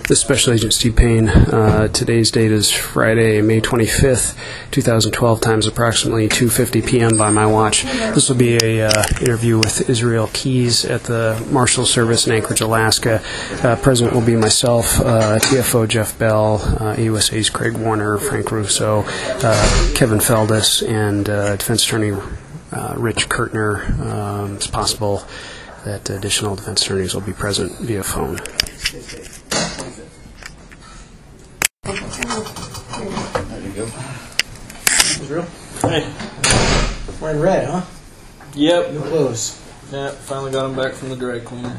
This is Special Agent Steve Payne. Today's date is Friday, May 25th, 2012, times approximately 2:50 p.m. by my watch. This will be a interview with Israel Keys at the Marshal Service in Anchorage, Alaska. Present will be myself, TFO Jeff Bell, AUSA's Craig Warner, Frank Russo, Kevin Feldis, and Defense Attorney Rich Kurtner. It's possible that additional defense attorneys will be present via phone. There you go. Israel? Hey. Wearing red, huh? Yep. New clothes. Yeah, finally got them back from the dry cleaner.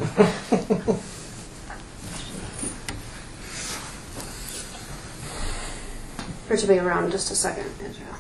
Rich will be around in just a second, Israel.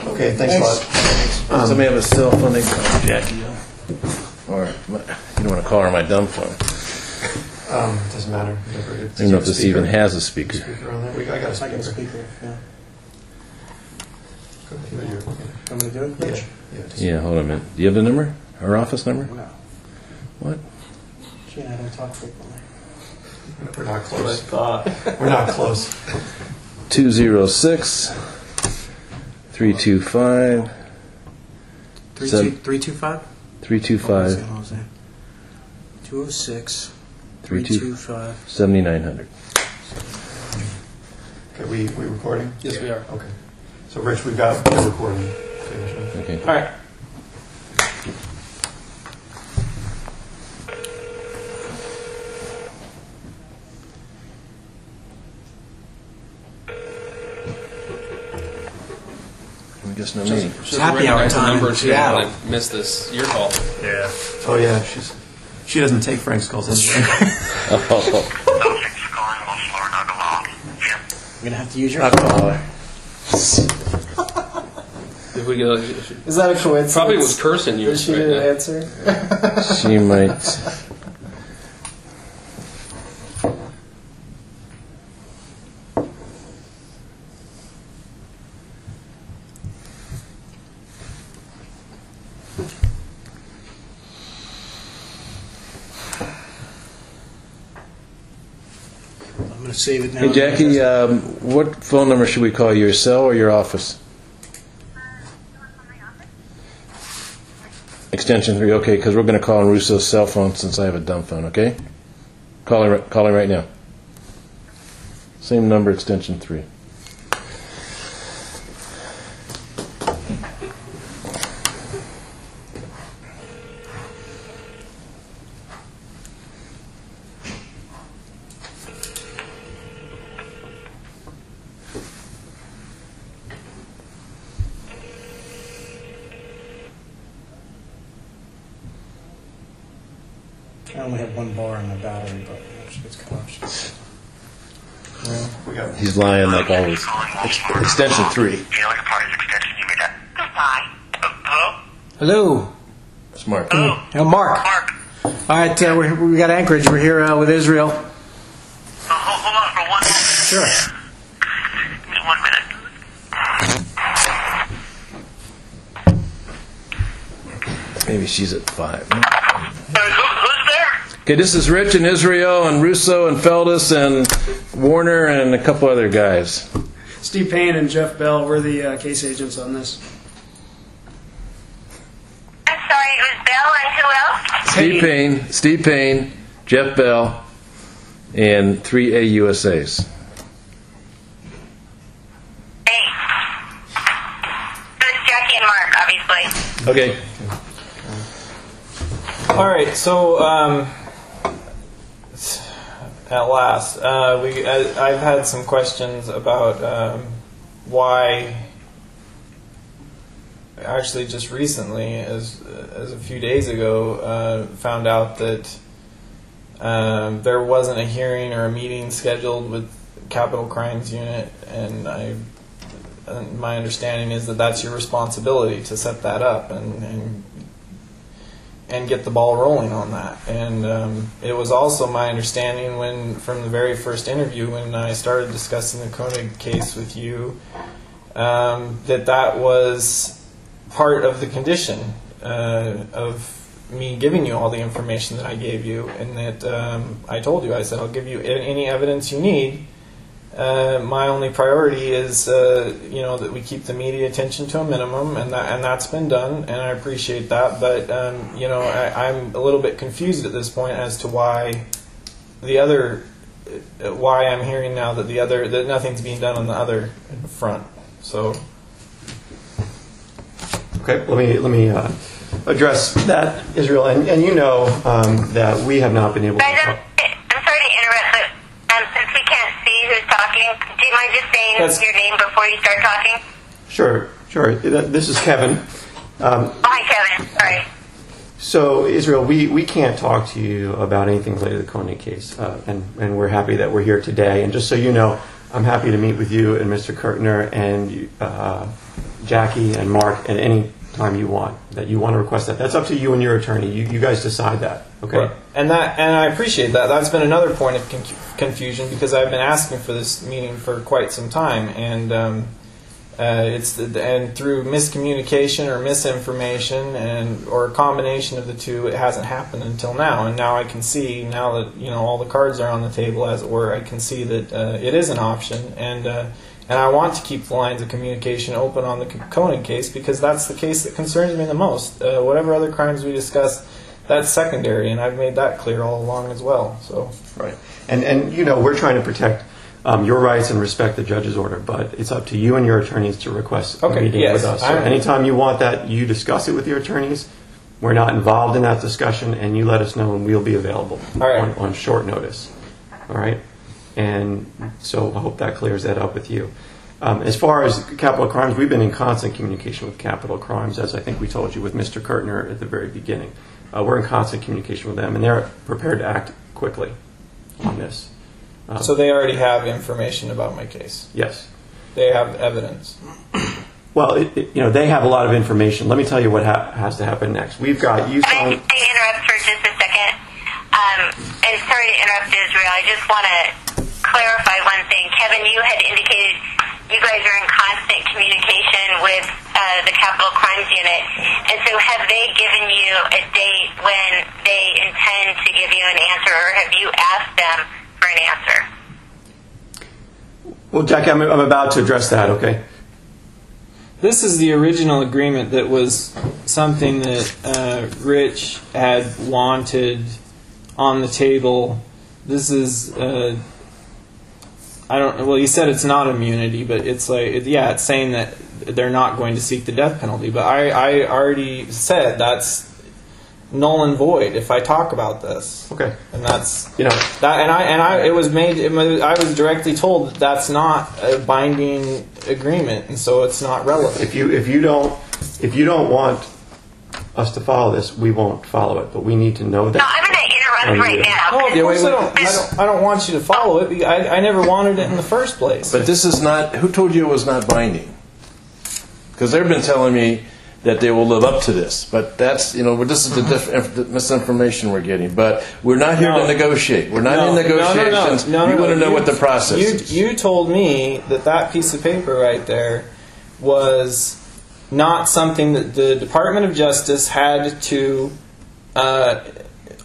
Okay, thanks a lot. Somebody have a cell phone they can call Jackie on? Or you don't want to call her my dumb phone. Doesn't matter. I don't know if this even has a speaker. Speaker on there. I got a I speaker. got a speaker, yeah. I'm going to do it, Yeah. Rich? Yeah, hold on a minute. Do you have the number? Our office number? No. What? She and I don't talk frequently. We're not That's what I close. thought. We're not close. 206 325 325? 325 206 325 325 7900. Okay, we recording? Yes, we are. Okay. So, Rich, we've got the recording. Okay. All right. I guess no meeting. It's happy hour time in Seattle. I missed this. Your call. Yeah. Oh, yeah. She doesn't take Frank's calls anyway. I'm going to have to use your Alcohol. If we could, Is that a coincidence? probably was cursing you. She right didn't now. answer. She might. I'm going to save it now. Hey, Jackie, what phone number should we call? Your cell or your office? Extension 3, okay, because we're going to call on Russo's cell phone since I have a dumb phone, okay? Call him right now. Same number, extension 3. I only have one bar on my battery, but it's cut off. We got He's lying like always. Extension 3. Hello. Smart. Oh, Mark. All right, we got Anchorage. We're here with Israel. Hold on for 1 minute. Sure. Give me 1 minute. Maybe she's at 5. Who's there? Okay, this is Rich and Israel and Russo and Feldis and Warner and a couple other guys. Steve Payne and Jeff Bell, we're the case agents on this. I'm sorry, it was Bill and who else? Steve Payne, Jeff Bell, and 3 AUSAs. Hey. It's Jackie and Mark, obviously. Okay. All right. So at last, I've had some questions about why actually just recently, as a few days ago, found out that there wasn't a hearing or a meeting scheduled with Capital Crimes Unit, and my understanding is that that's your responsibility to set that up and get the ball rolling on that. And it was also my understanding from the very first interview when I started discussing the Koenig case with you, that was part of the condition of me giving you all the information that I gave you, and that I told you, I said, I'll give you any evidence you need. My only priority is, that we keep the media attention to a minimum, and that's been done, and I appreciate that. But I'm a little bit confused at this point as to why I'm hearing now that nothing's being done on the other front. So, Okay, let me address that, Israel, and that we have not been able to. I'm sorry to interrupt, but since we can't see who's talking, do you mind just saying your name before you start talking? Sure. This is Kevin. Hi, Kevin. Sorry. So, Israel, we can't talk to you about anything related to the Koenig case, and we're happy that we're here today. And just so you know, I'm happy to meet with you and Mr. Kirtner and Jackie and Mark at any time you want to request that. That's up to you and your attorney. You guys decide that. Okay. Right. And I appreciate that. That's been another point of confusion, because I've been asking for this meeting for quite some time, and and through miscommunication or misinformation or a combination of the two, it hasn't happened until now. And now I can see, now that all the cards are on the table, as it were, I can see that it is an option, and I want to keep the lines of communication open on the Koenig case, because that's the case that concerns me the most. Whatever other crimes we discuss, that's secondary, and I've made that clear all along as well. So right, and we're trying to protect your rights and respect the judge's order, but it's up to you and your attorneys to request a meeting with us. So anytime you want that, you discuss it with your attorneys. We're not involved in that discussion, and you let us know, and we'll be available on short notice. All right? And so I hope that clears that up with you. As far as capital crimes, we've been in constant communication with capital crimes, as I think we told you with Mr. Kirtner at the very beginning. We're in constant communication with them, and they're prepared to act quickly on this. So they already have information about my case? Yes. They have evidence? Well, they have a lot of information. Let me tell you what has to happen next. We've got you. Can I interrupt for just a second? And sorry to interrupt, Israel. I just want to clarify one thing. Kevin, you had indicated you guys are in constant communication with the Capital Crimes Unit. And so have they given you a date when they intend to give you an answer, or have you asked them for an answer? Well, Jackie, I'm about to address that, okay? This is the original agreement that was something that Rich had wanted on the table. This is, he said it's not immunity, but it's it's saying that they're not going to seek the death penalty. But I already said that's null and void if I talk about this. Okay. And that's I was directly told that that's not a binding agreement, and so it's not relevant. If you don't want us to follow this, we won't follow it. But we need to know that. No, I'm going to interrupt right now. Oh, of course I don't want you to follow it. I never wanted it in the first place. But this is not. Who told you it was not binding? Because they've been telling me that they will live up to this. But that's, this is the misinformation we're getting. But we're not here to negotiate. We're not in negotiations. You want to know what the process is. You told me that piece of paper right there was not something that the Department of Justice had to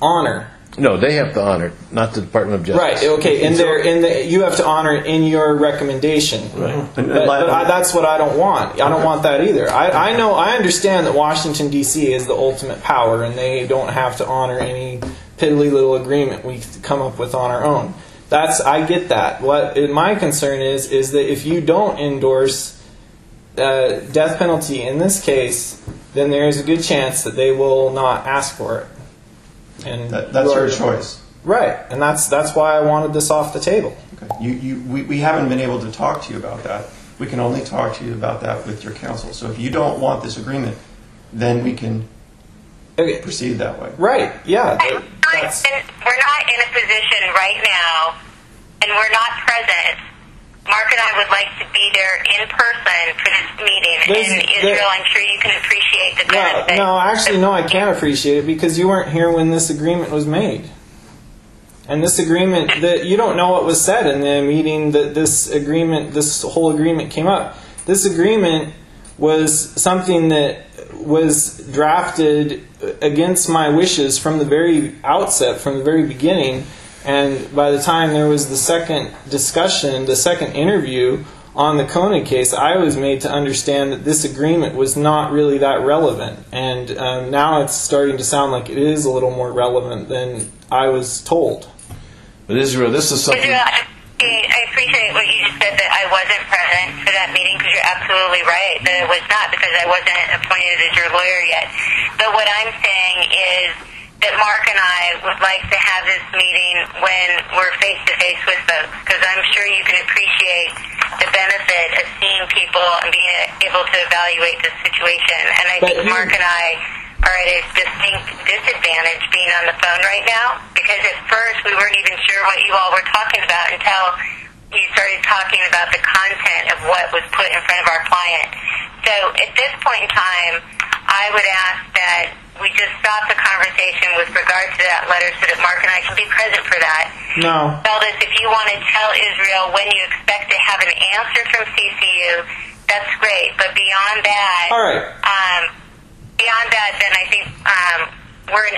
honor. No, they have to honor it, not the Department of Justice. Right. Okay. You have to honor it in your recommendation. Right. But that's what I don't want. I don't want that either. I understand that Washington D.C. is the ultimate power, and they don't have to honor any piddly little agreement we come up with on our own. I get that. What my concern is that if you don't endorse death penalty in this case, then there is a good chance that they will not ask for it. And that's your choice, right? And that's why I wanted this off the table. Okay. We haven't been able to talk to you about that. We can only talk to you about that with your counsel. So if you don't want this agreement, then we can proceed that way. Right, yeah. We're not in a position right now, and we're not present. Mark and I would like to be there in person for this meeting. And Israel, I'm sure you can appreciate the benefit. No, actually, no, I can't appreciate it because you weren't here when this agreement was made. And this agreement, that you don't know what was said in the meeting that this whole agreement came up. This agreement was something that was drafted against my wishes from the very outset, from the very beginning. And by the time there was the second discussion, the second interview on the Koenig case, I was made to understand that this agreement was not really that relevant. And now it's starting to sound like it is a little more relevant than I was told. But Israel, this is something... Israel, I appreciate what you just said, that I wasn't present for that meeting, because you're absolutely right that it was not, because I wasn't appointed as your lawyer yet. But what I'm saying is that Mark and I would like to have this meeting when we're face-to-face with folks, because I'm sure you can appreciate the benefit of seeing people and being able to evaluate the situation. And I think Mark and I are at a distinct disadvantage being on the phone right now, because at first we weren't even sure what you all were talking about until you started talking about the content of what was put in front of our client. So at this point in time, I would ask that we just stop the conversation with regard to that letter so that Mark and I can be present for that. No. Eldis, if you want to tell Israel when you expect to have an answer from CCU, that's great. But beyond that, all right. Beyond that, then I think we're in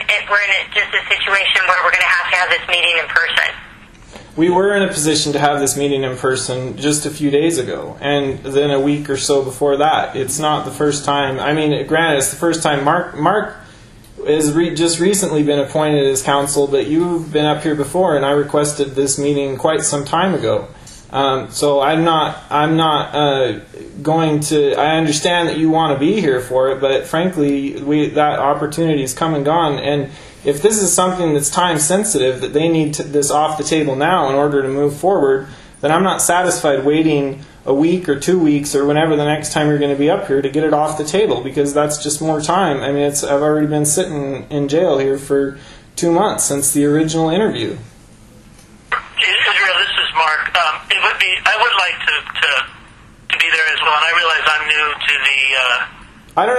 just a situation where we're going to have this meeting in person. We were in a position to have this meeting in person just a few days ago, and then a week or so before that. It's not the first time. I mean, granted, it's the first time Mark has just recently been appointed as counsel, but you've been up here before, and I requested this meeting quite some time ago. So I'm not going to. I understand that you want to be here for it, but frankly, that opportunity has come and gone. And if this is something that's time sensitive, that they need this off the table now in order to move forward, then I'm not satisfied waiting a week or 2 weeks or whenever the next time you're going to be up here to get it off the table, because that's just more time. I mean, I've already been sitting in jail here for 2 months since the original interview. Israel, this is Mark. I would like to be there as well, and I realize I'm new to the. I don't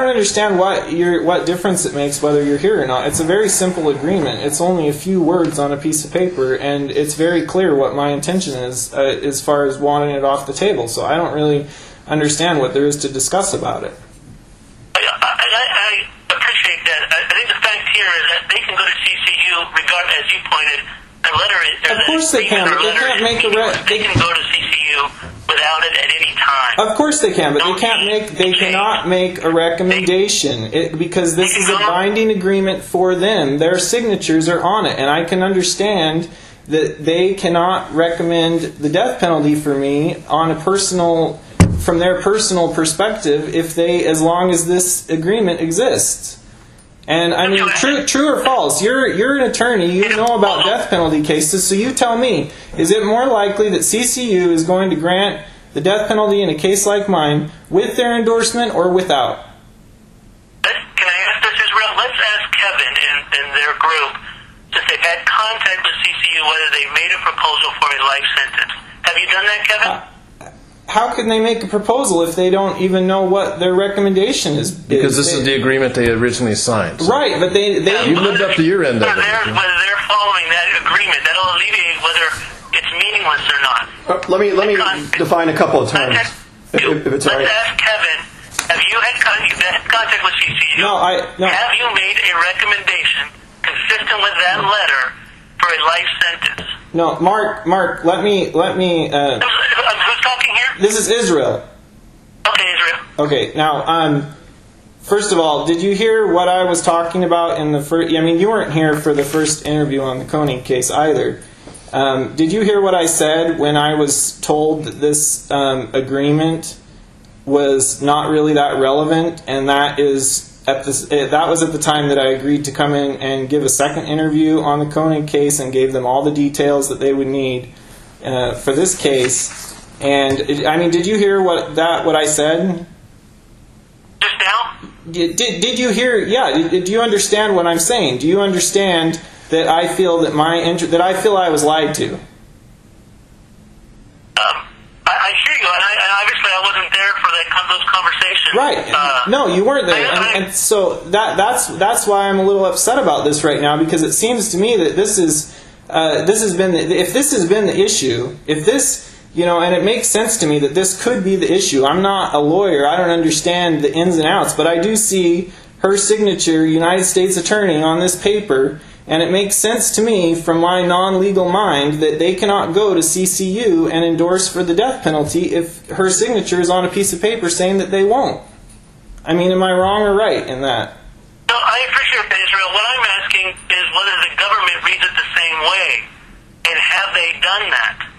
understand what difference it makes whether you're here or not. It's a very simple agreement. It's only a few words on a piece of paper, and it's very clear what my intention is as far as wanting it off the table. So I don't really understand what there is to discuss about it. I appreciate that. I think the fact here is that they can go to CCU, as you pointed. Of course they can, but they can't make they can go to CCU without it at any time. Of course they can, but they cannot make a recommendation because this is a binding agreement for them. Their signatures are on it, and I can understand that they cannot recommend the death penalty for me from their personal perspective as long as this agreement exists. And I mean, true or false, you're an attorney, you know about death penalty cases, so you tell me, is it more likely that CCU is going to grant the death penalty in a case like mine with their endorsement or without? Can I ask this, Israel? Let's ask Kevin and their group, since they've had contact with CCU, whether they've made a proposal for a life sentence. Have you done that, Kevin? How can they make a proposal if they don't even know what their recommendation is? Because this is the agreement they originally signed. So. Right, but they you lived up to your end of it. Whether they're following that agreement, that'll alleviate whether it's meaningless or not. Let me define a couple of terms. If it's all right. Let's ask Kevin. Have you had contact with CCU? No. Have you made a recommendation consistent with that letter for a life sentence? No, Mark. Let me. Who's talking here? This is Israel. Okay, Israel. Okay, now, first of all, did you hear what I was talking about in the first? I mean, you weren't here for the first interview on the Koenig case either. Did you hear what I said when I was told that this agreement was not really that relevant, and that was at the time that I agreed to come in and give a second interview on the Koenig case and gave them all the details that they would need for this case. And I mean, did you hear what I said? Just now? Did you hear? Yeah. Did you understand what I'm saying? Do you understand that I feel that I was lied to? I hear you, and obviously I wasn't there for those conversations. Right. No, you weren't there, and so that's why I'm a little upset about this right now, because it seems to me that if this has been the issue, if this. And it makes sense to me that this could be the issue. I'm not a lawyer. I don't understand the ins and outs, but I do see her signature, United States Attorney, on this paper, and it makes sense to me from my non-legal mind that they cannot go to CCU and endorse for the death penalty if her signature is on a piece of paper saying that they won't. I mean, am I wrong or right in that? No, I appreciate that, Israel. What I'm asking is whether the government reads it the same way, and have they done that?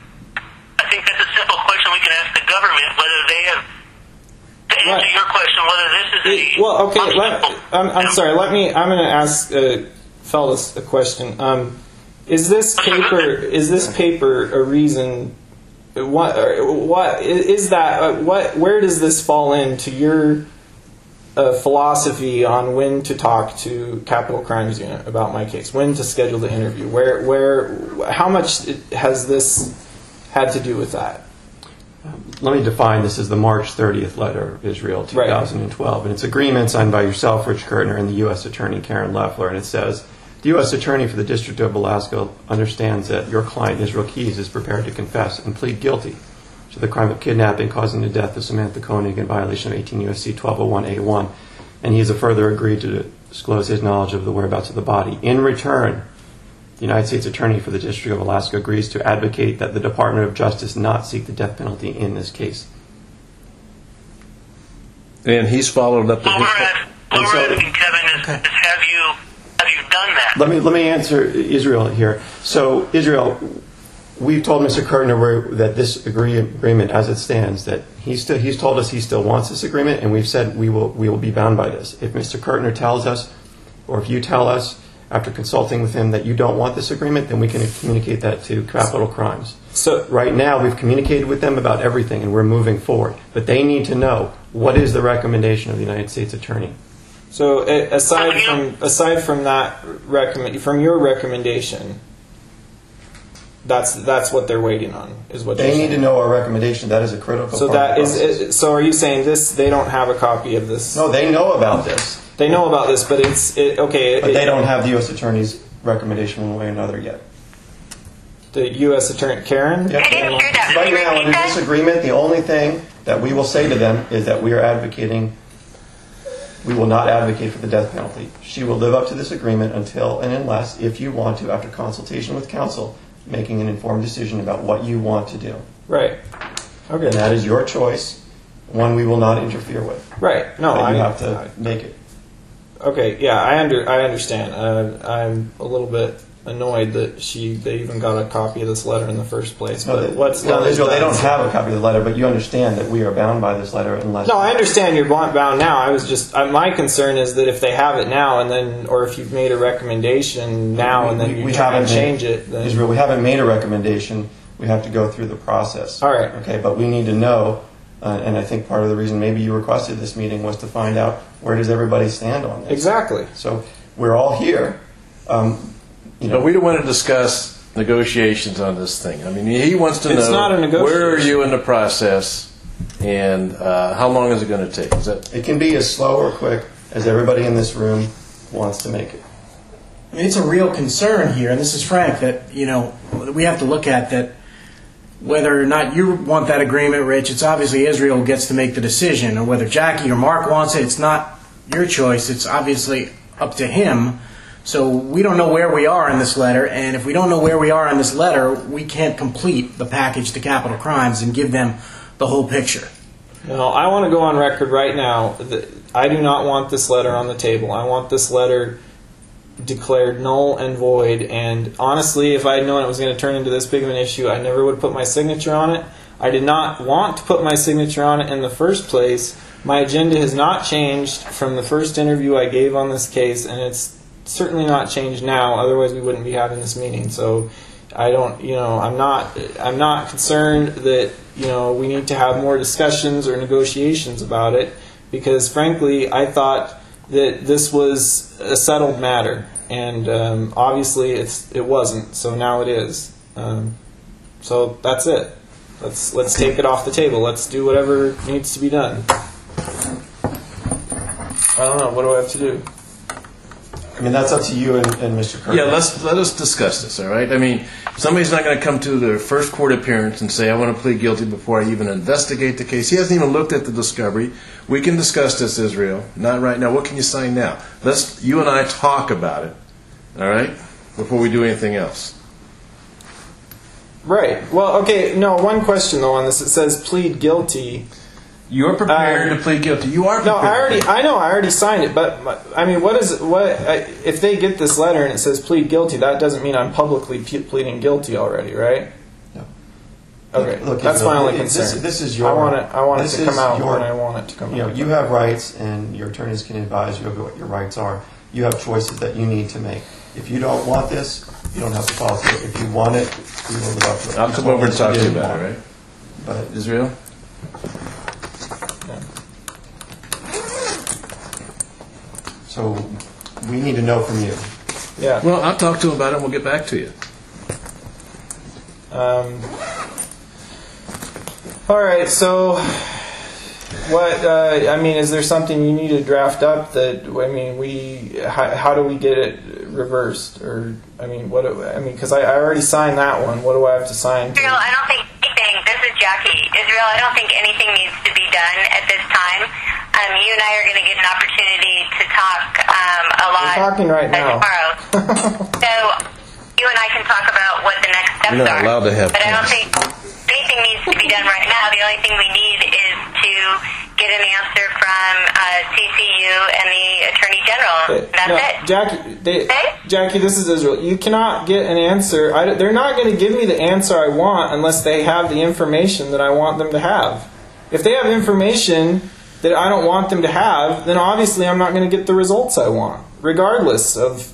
I think that's a simple question we can ask the government, whether they have, to answer your question, whether this is well, okay, I'm sorry, I'm going to ask Fellas a question. Is this paper a reason, what is that, where does this fall into your philosophy on when to talk to Capital Crimes Unit about my case, when to schedule the interview, how much has this had to do with that? Let me define this as the March 30th letter of Israel 2012. Right. And it's agreement signed by yourself, Rich Kurtner, and the U.S. Attorney, Karen Loeffler. And it says, the U.S. Attorney for the District of Alaska understands that your client, Israel Keys, is prepared to confess and plead guilty to the crime of kidnapping causing the death of Samantha Koenig in violation of 18 U.S.C. 1201A1. And he has further agreed to disclose his knowledge of the whereabouts of the body. In return, the United States Attorney for the District of Alaska agrees to advocate that the Department of Justice not seek the death penalty in this case. And he's followed up. What we're asking, Kevin, is have you done that? Let me answer Israel here. So, Israel, we've told Mr. Kurtner that this agreement, as it stands, that he's told us he still wants this agreement, and we've said we will be bound by this. If Mr. Kurtner tells us, or if you tell us, after consulting with him, that you don't want this agreement, then we can communicate that to Capital Crimes. So right now, we've communicated with them about everything, and we're moving forward. But they need to know what is the recommendation of the United States Attorney. So aside from that from your recommendation, that's what they're waiting on, is what they need to know. Our recommendation, that is a critical. So part that is. So are you saying this? They don't have a copy of this? No, they know about this. They know about this, but okay. But they don't have the U.S. Attorney's recommendation one way or another yet. The U.S. Attorney, Karen? Yep. Right now, under this agreement, the only thing that we will say to them is that we will not advocate for the death penalty. She will live up to this agreement until and unless, if you want to, after consultation with counsel, making an informed decision about what you want to do. Right. Okay. And that is your choice, one we will not interfere with. Right. No, you have to make it. Okay, yeah, I understand. I'm a little bit annoyed that they even got a copy of this letter in the first place. But Israel, they don't have a copy of the letter, but you understand that we are bound by this letter unless. No, I understand you're bound now. I was just my concern is that if they have it now and then, or if you've made a recommendation now and then you try and change it, then Israel, we haven't made a recommendation. We have to go through the process. All right. Okay, but we need to know. And I think part of the reason maybe you requested this meeting was to find out where does everybody stand on this. Exactly. So we're all here. But we don't want to discuss negotiations on this thing. I mean, he wants to know where are you in the process and how long is it going to take? It can be as slow or quick as everybody in this room wants to make it. I mean, it's a real concern here, and this is Frank, that we have to look at that. Whether or not you want that agreement, Rich, it's obviously Israel gets to make the decision, or whether Jackie or Mark wants it, it's not your choice. It's obviously up to him. So we don't know where we are in this letter, and if we don't know where we are in this letter, we can't complete the package to Capital Crimes and give them the whole picture. No, I want to go on record right now that I do not want this letter on the table. I want this letter declared null and void, and honestly, if I had known it was going to turn into this big of an issue, I never would put my signature on it. I did not want to put my signature on it in the first place. My agenda has not changed from the first interview I gave on this case, and it's certainly not changed now, otherwise we wouldn't be having this meeting. So I don't, I'm not concerned that, we need to have more discussions or negotiations about it, because frankly, I thought that this was a settled matter, and obviously it wasn't, so now it is. So that's it. Let's take it off the table. Let's do whatever needs to be done. I don't know. What do I have to do? I mean, that's up to you and Mr. Kirk. Yeah, let us discuss this, all right? I mean, somebody's not going to come to their first court appearance and say, I want to plead guilty before I even investigate the case. He hasn't even looked at the discovery. We can discuss this, Israel. Not right now. What can you sign now? You and I talk about it, all right, before we do anything else. Right. Well, okay, no, one question, though, on this. It says plead guilty. You're prepared to plead guilty. You are prepared. No, I already signed it, but I mean, if they get this letter and it says plead guilty, that doesn't mean I'm publicly pleading guilty already, right? No. Okay, look, that's my only concern. This is your. I want it to come out when I want it to come out. You have rights, and your attorneys can advise you of what your rights are. You have choices that you need to make. If you don't want this, you don't have to follow through. If you want it, we will live up to it. I'll come over and talk to you about it, right? But Israel? So we need to know from you. Yeah. Well, I'll talk to him about it and we'll get back to you. All right, so what, I mean, is there something you need to draft up that, I mean, how do we get it reversed? Or, I mean, because I already signed that one. What do I have to sign? Israel, I don't think anything, this is Jackie. Israel, I don't think anything needs to be done at this time. You and I are going to get an opportunity to talk a lot. We're talking right now. Tomorrow. So you and I can talk about what the next steps You're not are. allowed to have but I don't plans. think anything needs to be done right now. The only thing we need is to get an answer from CCU and the Attorney General. That's it. Jackie, this is Israel. You cannot get an answer. They're not going to give me the answer I want unless they have the information that I want them to have. If they have information that I don't want them to have, then obviously I'm not going to get the results I want, regardless of.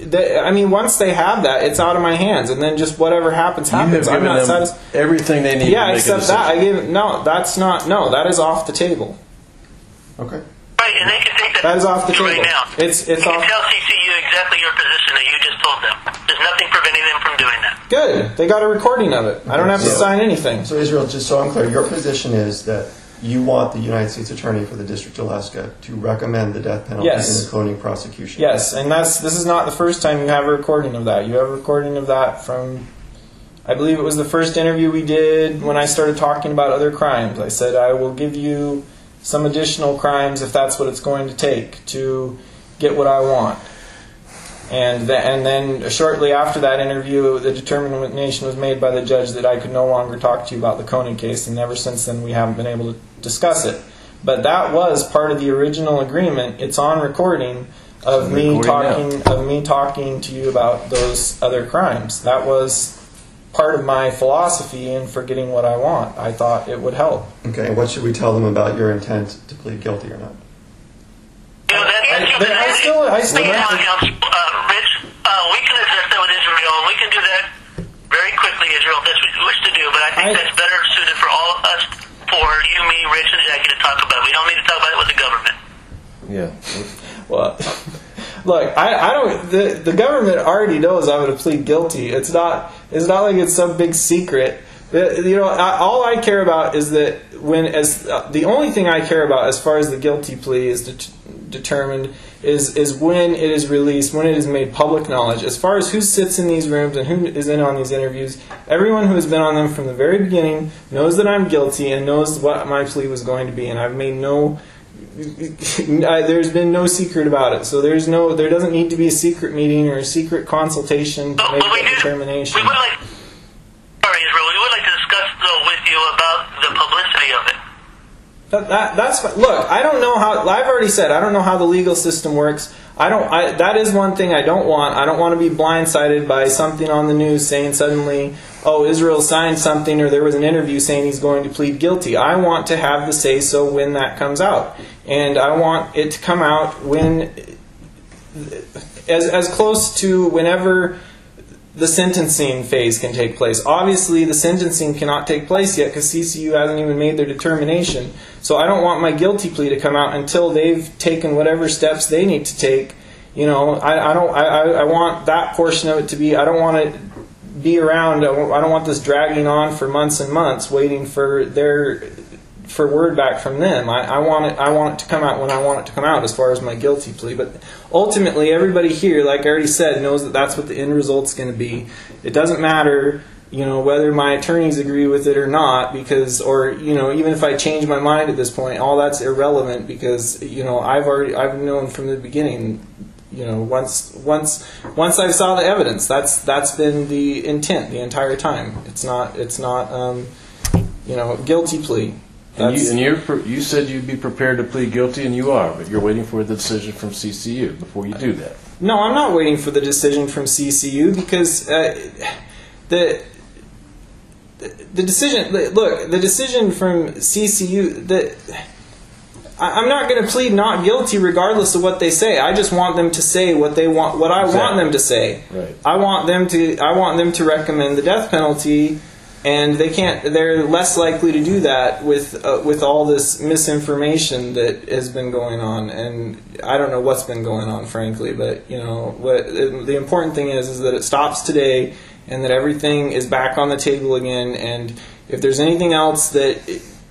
I mean, once they have that, it's out of my hands, and then just whatever happens. I'm not satisfied. Everything they need. Yeah, to make except that I gave. No, that's not. No, that is off the table. Okay. Right, and they can take that is off the table. Right now. It's you off. can tell CCU exactly your position that you just told them. There's nothing preventing them from doing that. Good. They got a recording of it. I don't have to sign anything. So Israel, just so I'm clear, your position is that you want the United States Attorney for the District of Alaska to recommend the death penalty in the cloning prosecution. Yes, and this is not the first time you have a recording of that. You have a recording of that from, I believe it was the first interview we did when I started talking about other crimes. I said I will give you some additional crimes if that's what it's going to take to get what I want. And then shortly after that interview, the determination was made by the judge that I could no longer talk to you about the Koenig case, and ever since then we haven't been able to discuss it. But that was part of the original agreement. It's on recording of me talking to you about those other crimes. That was part of my philosophy in for getting what I want. I thought it would help. Okay, and what should we tell them about your intent to plead guilty or not? Rich, we can address that with Israel, and we can do that very quickly, Israel, if that's what you wish to do, but I think that's better suited for all of us, for you, me, Rich, and Jackie to talk about. We don't need to talk about it with the government. Yeah. Well, look, I don't. The government already knows I'm going to plead guilty. It's not like it's some big secret. All I care about is that the only thing I care about as far as the guilty plea is determined is when it is released, when it is made public knowledge. As far as who sits in these rooms and who is in on these interviews, everyone who has been on them from the very beginning knows that I'm guilty and knows what my plea was going to be, and I've made there's been no secret about it. So there doesn't need to be a secret meeting or a secret consultation to make that determination. We would like to discuss though with you about the publicity of it. That's look. I don't know how. I've already said I don't know how the legal system works. That is one thing I don't want. I don't want to be blindsided by something on the news saying suddenly, "Oh, Israel signed something," or there was an interview saying he's going to plead guilty. I want to have the say so when that comes out, and I want it to come out when, as close to whenever the sentencing phase can take place. Obviously, the sentencing cannot take place yet because CCU hasn't even made their determination. So I don't want my guilty plea to come out until they've taken whatever steps they need to take. You know, I want that portion of it to be. I don't want it be around. I don't want this dragging on for months and months, waiting for word back from them. I want it to come out when I want it to come out as far as my guilty plea. But ultimately, everybody here, like I already said, knows that that's what the end result's going to be. It doesn't matter, you know, whether my attorneys agree with it or not, because, or, you know, even if I change my mind at this point, all that's irrelevant because, you know, I've known from the beginning. You know, once I saw the evidence, that's been the intent the entire time. It's not you know, guilty plea. And you said you'd be prepared to plead guilty, and you are, but you're waiting for the decision from CCU before you do that. No, I'm not waiting for the decision from CCU because the decision. Look, the decision from CCU. I'm not going to plead not guilty regardless of what they say. I just want them to say what they want, what I want them to say. Right. I want them to recommend the death penalty, and they can't. They're less likely to do that with all this misinformation that has been going on. And I don't know what's been going on, frankly. But you know, the important thing is that it stops today, and that everything is back on the table again. And if there's anything else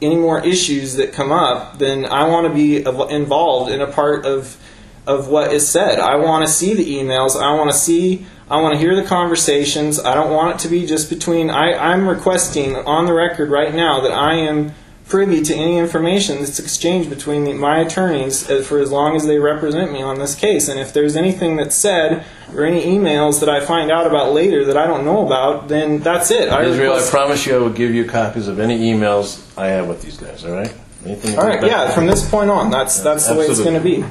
any more issues that come up, then I want to be involved in a part of what is said. I want to see the emails. I want to hear the conversations. I don't want it to be just between. I'm requesting on the record right now that I am privy to any information that's exchanged between my attorneys for as long as they represent me on this case. And if there's anything that's said or any emails that I find out about later that I don't know about, then that's it. Israel, I promise you I will give you copies of any emails I have with these guys, all right? All right, yeah, from this point on, that's the way it's going to be.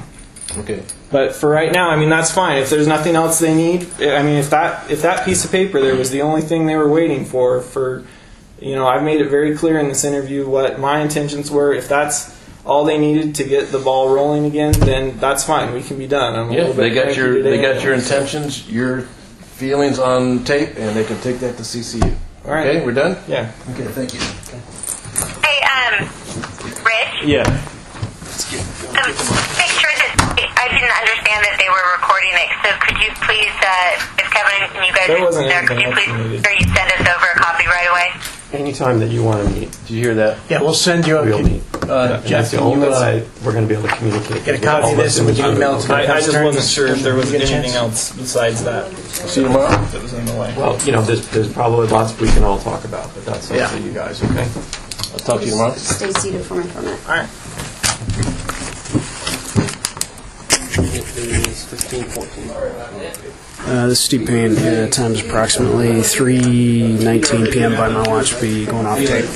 Okay. But for right now, I mean, that's fine. If there's nothing else they need, I mean, if that piece of paper there was the only thing they were waiting for, you know, I've made it very clear in this interview what my intentions were. If that's all they needed to get the ball rolling again, then that's fine. We can be done. They got your intentions, your feelings on tape, and they can take that to CCU. All right. Okay, we're done? Yeah. Okay, thank you. Hey, Rich? Yeah. Make sure that I didn't understand that they were recording it. So could you please, if Kevin and you guys are there, could you please send us over a copy right away? Anytime that you want to meet. Did you hear that? Yeah, we'll send you a We'll meet. Jeff, that's the only way we're going to be able to communicate. get a copy of this and we can email it to the I just attorneys. wasn't sure if there was Get a anything chance? else besides that See you tomorrow? that was in the way. Well, you know, there's probably lots we can all talk about, but that's up to you guys, okay? I'll talk to you tomorrow. Stay seated for me for a minute. All right. This is Steve Payne. Time is approximately 3:19 p.m. by my watch. Be going off tape.